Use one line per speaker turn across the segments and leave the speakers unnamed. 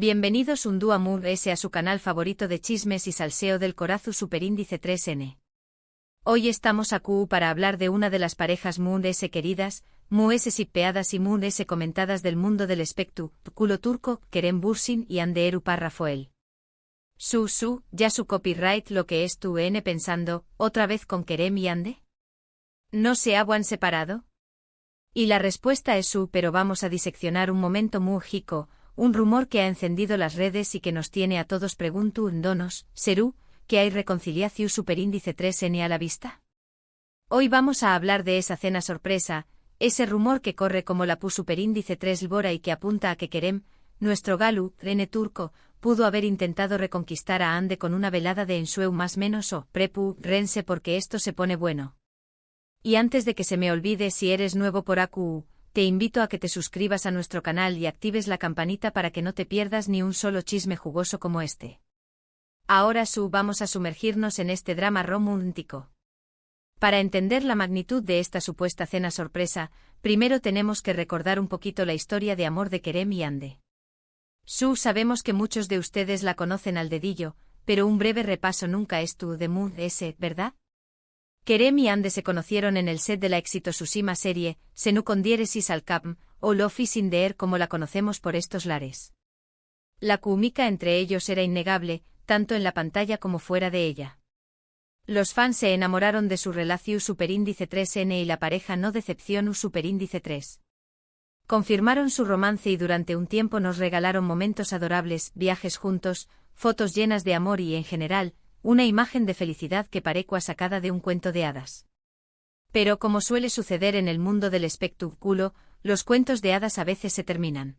Bienvenidos un dúo Moon S a su canal favorito de chismes y salseo del Corazu Superíndice 3N. Hoy estamos aquí para hablar de una de las parejas Moon S queridas, Moon S shippeadas y Moon S comentadas del mundo del espectáculo turco, Kerem Bürsin y Hande Erupar Rafael. Ya su copyright lo que es tu N pensando, otra vez con Kerem y Hande. ¿No se habían separado? Y la respuesta es pero vamos a diseccionar un momento muy jico, un rumor que ha encendido las redes y que nos tiene a todos preguntundonos, ¿serú, que hay reconciliación superíndice 3N a la vista? Hoy vamos a hablar de esa cena sorpresa, ese rumor que corre como la pu superíndice 3 Lbora y que apunta a que Kerem, nuestro galu, N turco, pudo haber intentado reconquistar a Hande con una velada de ensueu más menos o prepu, rense porque esto se pone bueno. Y antes de que se me olvide, si eres nuevo por AQU, te invito a que te suscribas a nuestro canal y actives la campanita para que no te pierdas ni un solo chisme jugoso como este. Ahora vamos a sumergirnos en este drama romántico. Para entender la magnitud de esta supuesta cena sorpresa, primero tenemos que recordar un poquito la historia de amor de Kerem y Hande. Sabemos que muchos de ustedes la conocen al dedillo, pero un breve repaso nunca es de Moon S, ¿verdad? Kerem y Hande se conocieron en el set de la exitosísima serie, Senu con diéresis al capm, o Love is in the air como la conocemos por estos lares. La química entre ellos era innegable, tanto en la pantalla como fuera de ella. Los fans se enamoraron de su relación superíndice 3N y la pareja no decepción superíndice 3. Confirmaron su romance y durante un tiempo nos regalaron momentos adorables, viajes juntos, fotos llenas de amor y, en general, una imagen de felicidad que parecua sacada de un cuento de hadas. Pero como suele suceder en el mundo del espectáculo, los cuentos de hadas a veces se terminan.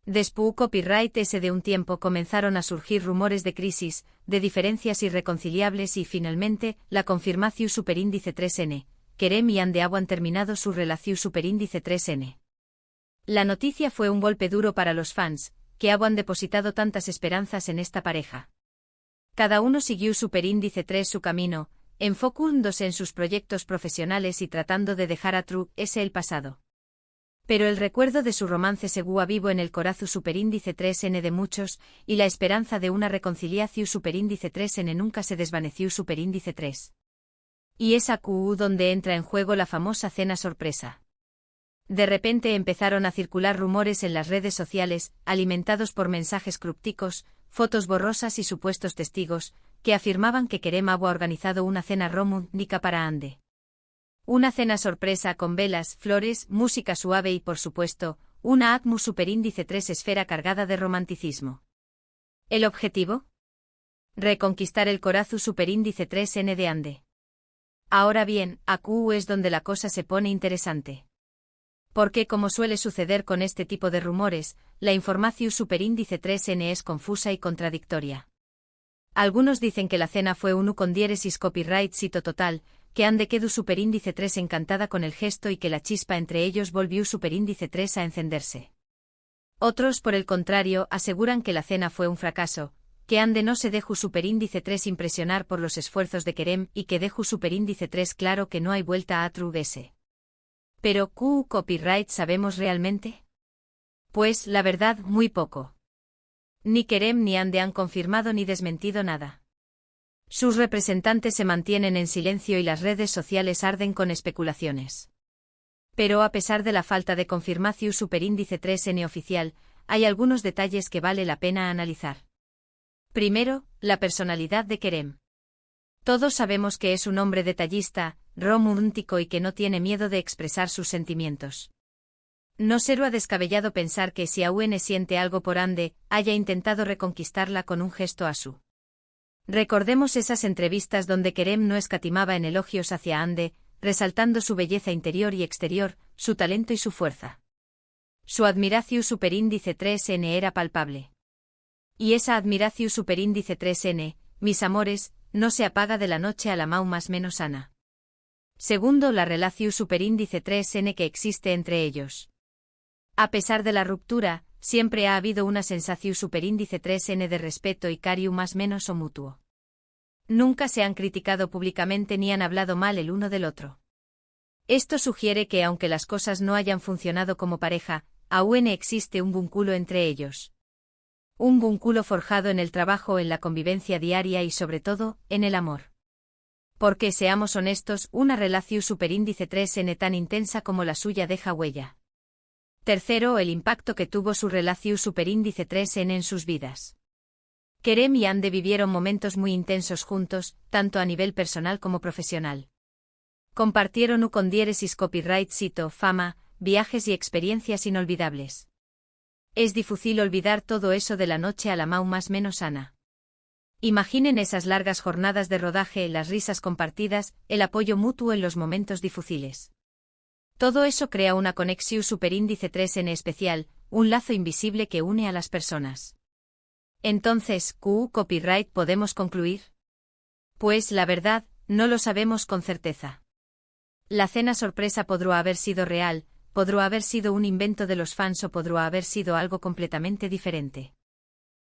Después copyright ese de un tiempo comenzaron a surgir rumores de crisis, de diferencias irreconciliables y finalmente, la confirmación superíndice 3N, Kerem y Hande han terminado su relación superíndice 3N. La noticia fue un golpe duro para los fans, que habían depositado tantas esperanzas en esta pareja. Cada uno siguió superíndice 3 su camino, enfocándose en sus proyectos profesionales y tratando de dejar a ese el pasado. Pero el recuerdo de su romance seguía vivo en el corazón superíndice 3N de muchos, y la esperanza de una reconciliación superíndice 3N nunca se desvaneció superíndice 3. Y es aquí donde entra en juego la famosa cena sorpresa. De repente empezaron a circular rumores en las redes sociales, alimentados por mensajes crípticos, fotos borrosas y supuestos testigos, que afirmaban que Kerem había organizado una cena romántica para Hande. Una cena sorpresa con velas, flores, música suave y, por supuesto, una atmósfera superíndice 3 esfera cargada de romanticismo. ¿El objetivo? Reconquistar el corazón superíndice 3N de Hande. Ahora bien, aquí es donde la cosa se pone interesante. Porque, como suele suceder con este tipo de rumores, la información superíndice 3N es confusa y contradictoria. Algunos dicen que la cena fue un con diéresis copyright cito total, que Hande quedó superíndice 3 encantada con el gesto y que la chispa entre ellos volvió superíndice 3 a encenderse. Otros, por el contrario, aseguran que la cena fue un fracaso, que Hande no se dejó superíndice 3 impresionar por los esfuerzos de Kerem y que dejó superíndice 3 claro que no hay vuelta a S. Pero, ¿copyright sabemos realmente? Pues, la verdad, muy poco. Ni Kerem ni Hande han confirmado ni desmentido nada. Sus representantes se mantienen en silencio y las redes sociales arden con especulaciones. Pero a pesar de la falta de confirmación superíndice 3N oficial, hay algunos detalles que vale la pena analizar. Primero, la personalidad de Kerem. Todos sabemos que es un hombre detallista, romántico y que no tiene miedo de expresar sus sentimientos. No será descabellado pensar que si aún siente algo por Hande, haya intentado reconquistarla con un gesto a su. Recordemos esas entrevistas donde Kerem no escatimaba en elogios hacia Hande, resaltando su belleza interior y exterior, su talento y su fuerza. Su admiración superíndice 3N era palpable. Y esa admiración superíndice 3N, mis amores, no se apaga de la noche a la más menos sana. Segundo, la relación superíndice 3N que existe entre ellos. A pesar de la ruptura, siempre ha habido una sensación superíndice 3N de respeto y cariño más menos o mutuo. Nunca se han criticado públicamente ni han hablado mal el uno del otro. Esto sugiere que aunque las cosas no hayan funcionado como pareja, aún existe un vínculo entre ellos. Un vínculo forjado en el trabajo, en la convivencia diaria y sobre todo, en el amor. Porque seamos honestos, una relación superíndice 3N tan intensa como la suya deja huella. Tercero, el impacto que tuvo su relación superíndice 3N en sus vidas. Kerem y Ande vivieron momentos muy intensos juntos, tanto a nivel personal como profesional. Compartieron con diéresis copyright cito, fama, viajes y experiencias inolvidables. Es difícil olvidar todo eso de la noche a la mau más menos sana. Imaginen esas largas jornadas de rodaje, las risas compartidas, el apoyo mutuo en los momentos difíciles. Todo eso crea una conexión superíndice 3 en especial, un lazo invisible que une a las personas. Entonces, ¿copyright podemos concluir? Pues la verdad, no lo sabemos con certeza. La cena sorpresa podrá haber sido real, podrá haber sido un invento de los fans o podrá haber sido algo completamente diferente.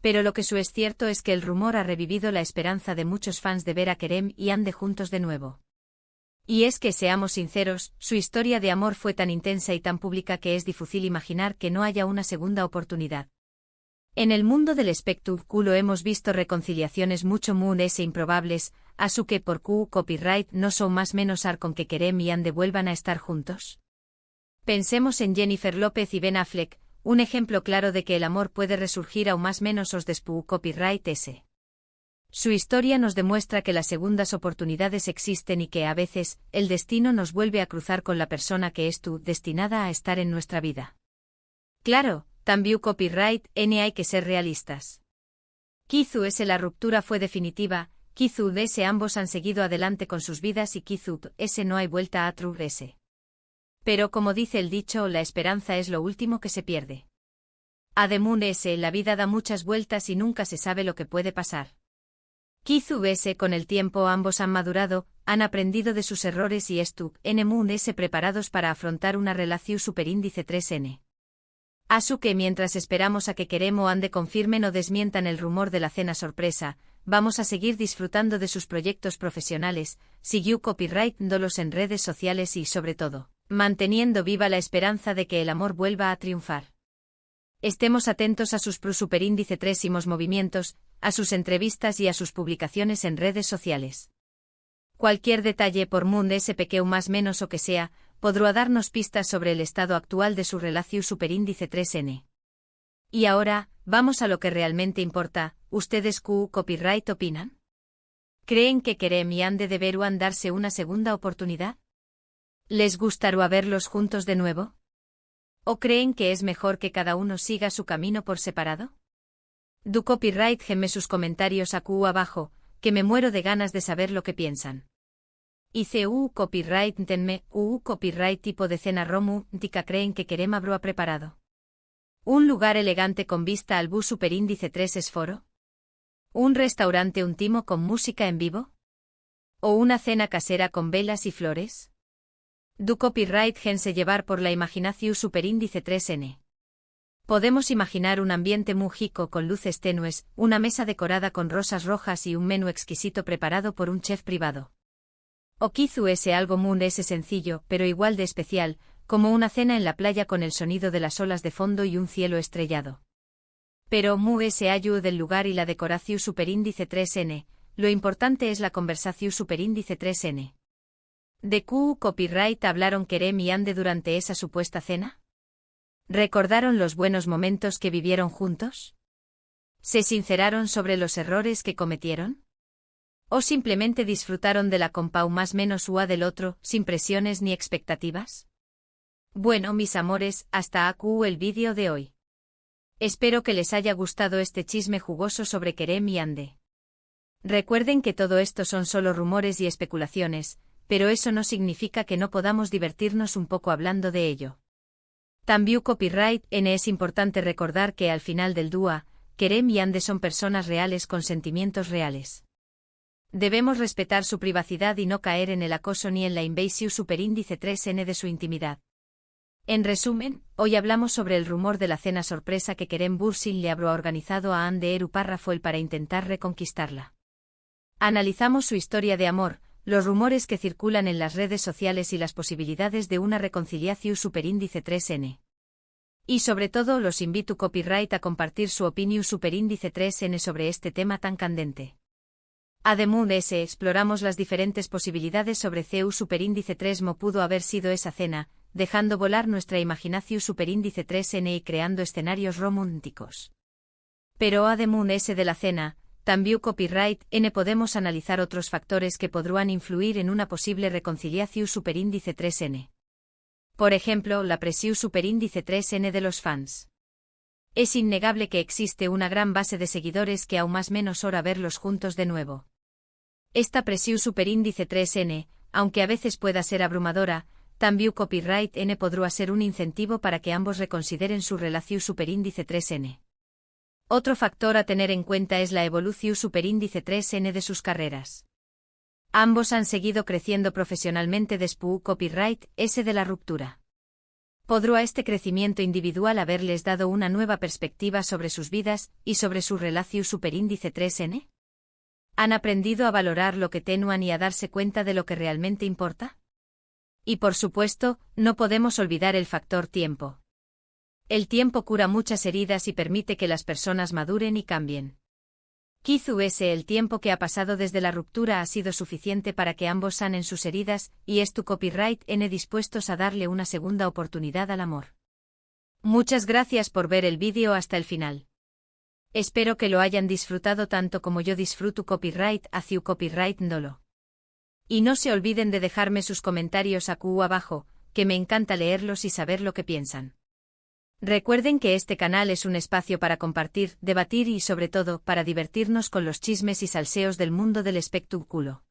Pero lo que es cierto es que el rumor ha revivido la esperanza de muchos fans de ver a Kerem y Ande juntos de nuevo. Y es que, seamos sinceros, su historia de amor fue tan intensa y tan pública que es difícil imaginar que no haya una segunda oportunidad. En el mundo del espectáculo hemos visto reconciliaciones mucho más improbables, así que por copyright no son más menos con que Kerem y Ande vuelvan a estar juntos. Pensemos en Jennifer López y Ben Affleck, un ejemplo claro de que el amor puede resurgir aún más menos os después copyright ese. Su historia nos demuestra que las segundas oportunidades existen y que a veces, el destino nos vuelve a cruzar con la persona que es destinada a estar en nuestra vida. Claro, también copyright hay que ser realistas. Quizás la ruptura fue definitiva, quizás ambos han seguido adelante con sus vidas y quizás no hay vuelta atrás. Pero como dice el dicho, la esperanza es lo último que se pierde. Además, la vida da muchas vueltas y nunca se sabe lo que puede pasar. Quizás con el tiempo ambos han madurado, han aprendido de sus errores y están preparados para afrontar una relación superíndice 3N. Así que mientras esperamos a que Kerem o Ande confirmen o desmientan el rumor de la cena sorpresa, vamos a seguir disfrutando de sus proyectos profesionales, siguió copyrightándolos en redes sociales y, sobre todo, manteniendo viva la esperanza de que el amor vuelva a triunfar. Estemos atentos a sus superíndice 3 movimientos, a sus entrevistas y a sus publicaciones en redes sociales. Cualquier detalle por pequeño más menos o que sea, podrá darnos pistas sobre el estado actual de su relación superíndice 3N. Y ahora, vamos a lo que realmente importa, ¿ustedes copyright opinan? ¿Creen que Kerem y Ande deberán darse una segunda oportunidad? ¿Les gustaría verlos juntos de nuevo? ¿O creen que es mejor que cada uno siga su camino por separado? Du copyright geme sus comentarios abajo, que me muero de ganas de saber lo que piensan. Hice copyright tenme copyright tipo de cena romu tica creen que Kerem habrá preparado. ¿Un lugar elegante con vista al bus superíndice 3 esforo? ¿Un restaurante íntimo con música en vivo? ¿O una cena casera con velas y flores? Du copyright gense llevar por la imaginación superíndice 3N. Podemos imaginar un ambiente múgico con luces tenues, una mesa decorada con rosas rojas y un menú exquisito preparado por un chef privado. O quizás algo sencillo, pero igual de especial, como una cena en la playa con el sonido de las olas de fondo y un cielo estrellado. Pero ayu del lugar y la decoración superíndice 3N, lo importante es la conversación superíndice 3N. ¿De copyright hablaron Kerem y Ande durante esa supuesta cena? ¿Recordaron los buenos momentos que vivieron juntos? ¿Se sinceraron sobre los errores que cometieron? ¿O simplemente disfrutaron de la compau más menos ua del otro, sin presiones ni expectativas? Bueno, mis amores, hasta aquí el vídeo de hoy. Espero que les haya gustado este chisme jugoso sobre Kerem y Ande. Recuerden que todo esto son solo rumores y especulaciones, pero eso no significa que no podamos divertirnos un poco hablando de ello. También copyright es importante recordar que al final del día, Kerem y Ande son personas reales con sentimientos reales. Debemos respetar su privacidad y no caer en el acoso ni en la invasión superíndice 3N de su intimidad. En resumen, hoy hablamos sobre el rumor de la cena sorpresa que Kerem Bürsin le habrá organizado a Ande Erupárrafoel para intentar reconquistarla. Analizamos su historia de amor, los rumores que circulan en las redes sociales y las posibilidades de una reconciliación superíndice 3N. Y sobre todo los invito copyright a compartir su opinión superíndice 3N sobre este tema tan candente. Además exploramos las diferentes posibilidades sobre CU superíndice 3 mo pudo haber sido esa cena, dejando volar nuestra imaginación superíndice 3N y creando escenarios románticos. Pero además de la cena, también copyright N podemos analizar otros factores que podrán influir en una posible reconciliación superíndice 3N. Por ejemplo, la presión superíndice 3N de los fans. Es innegable que existe una gran base de seguidores que aún más menos hora verlos juntos de nuevo. Esta presión superíndice 3N, aunque a veces pueda ser abrumadora, también copyright N podrá ser un incentivo para que ambos reconsideren su relación superíndice 3N. Otro factor a tener en cuenta es la evolución superíndice 3N de sus carreras. Ambos han seguido creciendo profesionalmente después copyright S de la ruptura. ¿Podrá este crecimiento individual haberles dado una nueva perspectiva sobre sus vidas y sobre su relación superíndice 3N? ¿Han aprendido a valorar lo que tenían y a darse cuenta de lo que realmente importa? Y por supuesto, no podemos olvidar el factor tiempo. El tiempo cura muchas heridas y permite que las personas maduren y cambien. Quizás el tiempo que ha pasado desde la ruptura ha sido suficiente para que ambos sanen sus heridas, y es tu copyright N dispuestos a darle una segunda oportunidad al amor. Muchas gracias por ver el vídeo hasta el final. Espero que lo hayan disfrutado tanto como yo disfruto copyright hacia copyright Ndolo. Y no se olviden de dejarme sus comentarios aquí abajo, que me encanta leerlos y saber lo que piensan. Recuerden que este canal es un espacio para compartir, debatir y sobre todo para divertirnos con los chismes y salseos del mundo del espectáculo.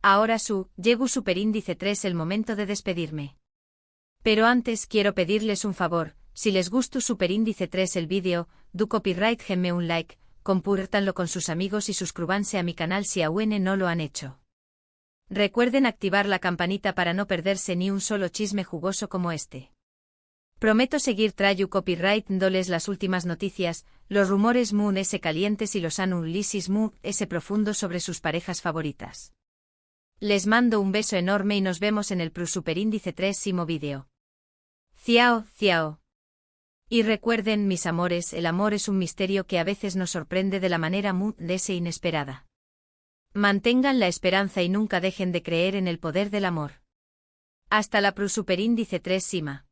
Ahora llegó superíndice 3 el momento de despedirme. Pero antes quiero pedirles un favor, si les gustó superíndice 3 el vídeo, do copyright genme un like, compártanlo con sus amigos y suscríbanse a mi canal si aún no lo han hecho. Recuerden activar la campanita para no perderse ni un solo chisme jugoso como este. Prometo seguir trayendo copyright doles las últimas noticias, los rumores Moon S calientes y los anulisis Moon S profundos sobre sus parejas favoritas. Les mando un beso enorme y nos vemos en el superíndice 3 vídeo. Ciao, ciao. Y recuerden, mis amores, el amor es un misterio que a veces nos sorprende de la manera Moon S inesperada. Mantengan la esperanza y nunca dejen de creer en el poder del amor. Hasta la superíndice 3 Sima.